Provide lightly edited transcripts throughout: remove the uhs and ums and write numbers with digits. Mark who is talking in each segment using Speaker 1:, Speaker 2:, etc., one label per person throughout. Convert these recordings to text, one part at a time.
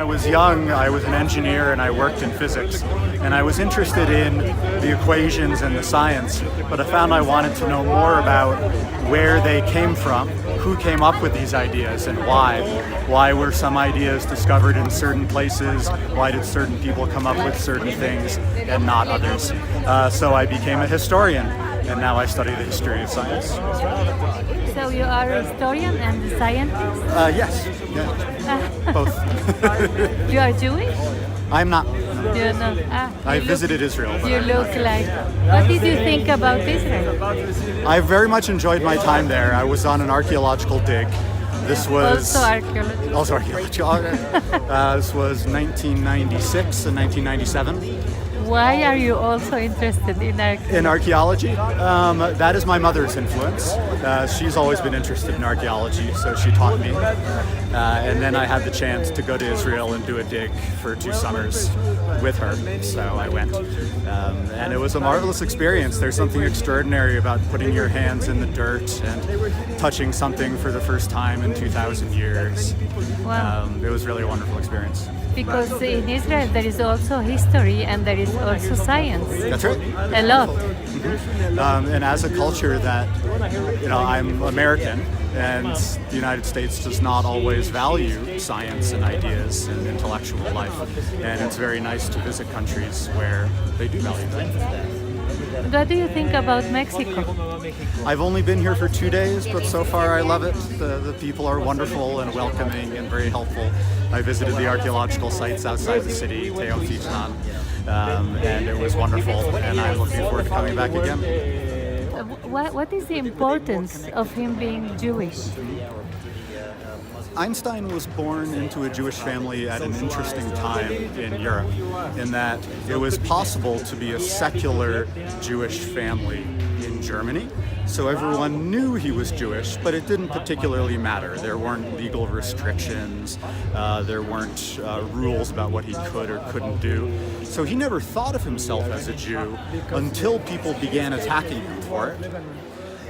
Speaker 1: was young, I was an engineer and I worked in physics, and I was interested in the equations and the science, but I found I wanted to know more about where they came from, who came up with these ideas and why. Why were some ideas discovered in certain places? Why did certain people come up with certain things and not others? So I became a historian, and now I study the history of science.
Speaker 2: So you are a historian and a scientist?
Speaker 1: Yes, yeah. Both.
Speaker 2: You are Jewish?
Speaker 1: I'm not.
Speaker 2: You're not.
Speaker 1: I visited Israel.
Speaker 2: You look like. What did you think about Israel?
Speaker 1: I very much enjoyed my time there. I was on an archaeological dig. This was
Speaker 2: also archaeology.
Speaker 1: Also archaeological. This was 1996 and 1997.
Speaker 2: Why are you also interested in archaeology?
Speaker 1: In archaeology? That is my mother's influence. She's always been interested in archaeology, so she taught me. And then I had the chance to go to Israel and do a dig for 2 summers with her, so I went. And it was a marvelous experience. There's something extraordinary about putting your hands in the dirt and touching something for the first time in 2,000 years.
Speaker 2: Wow.
Speaker 1: It was really a wonderful experience.
Speaker 2: Because in Israel there is also history and there is also science.
Speaker 1: That's right.
Speaker 2: A lot.
Speaker 1: Mm-hmm. And as a culture that, I'm American, and the United States does not always value science and ideas and intellectual life. And it's very nice to visit countries where they do value that.
Speaker 2: What do you think about Mexico?
Speaker 1: I've only been here for 2 days, but so far I love it. The people are wonderful and welcoming and very helpful. I visited the archaeological sites outside the city, Teotihuacan, and it was wonderful, and I'm looking forward to coming back again.
Speaker 2: What is the importance of him being Jewish?
Speaker 1: Einstein was born into a Jewish family at an interesting time in Europe, in that it was possible to be a secular Jewish family in Germany. So everyone knew he was Jewish, but it didn't particularly matter. There weren't legal restrictions, there weren't rules about what he could or couldn't do. So he never thought of himself as a Jew until people began attacking him for it.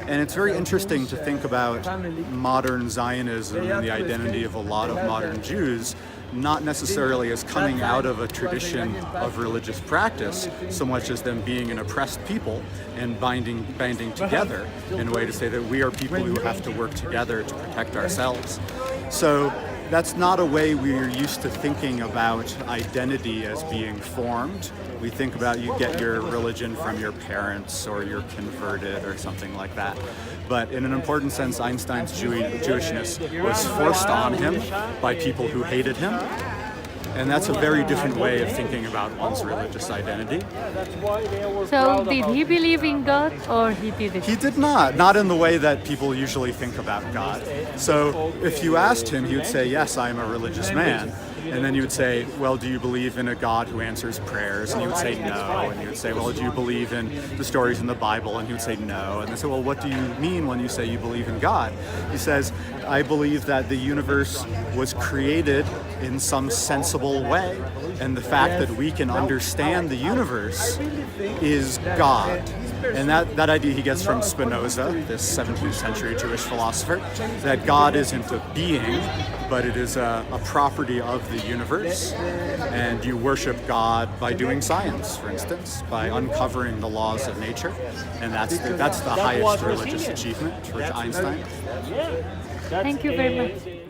Speaker 1: And it's very interesting to think about modern Zionism and the identity of a lot of modern Jews, not necessarily as coming out of a tradition of religious practice, so much as them being an oppressed people and banding together in a way to say that we are people who have to work together to protect ourselves. So that's not a way we're used to thinking about identity as being formed. We think about you get your religion from your parents or you're converted or something like that. But in an important sense, Einstein's Jewishness was forced on him by people who hated him. And that's a very different way of thinking about one's religious identity.
Speaker 2: So did he believe in God or he didn't?
Speaker 1: He did not in the way that people usually think about God. So if you asked him, he would say, yes, I am a religious man. And then you would say, well, do you believe in a God who answers prayers? And he would say no. And you would say, well, do you believe in the stories in the Bible? And he would say no. And they say, well, what do you mean when you say you believe in God? He says, I believe that the universe was created in some sensible way. And the fact that we can understand the universe is God. And that idea he gets from Spinoza, this 17th century Jewish philosopher, that God isn't a being, but it is a property of the universe. And you worship God by doing science, for instance, by uncovering the laws of nature. And that's the highest religious achievement for Einstein.
Speaker 2: Thank you very much.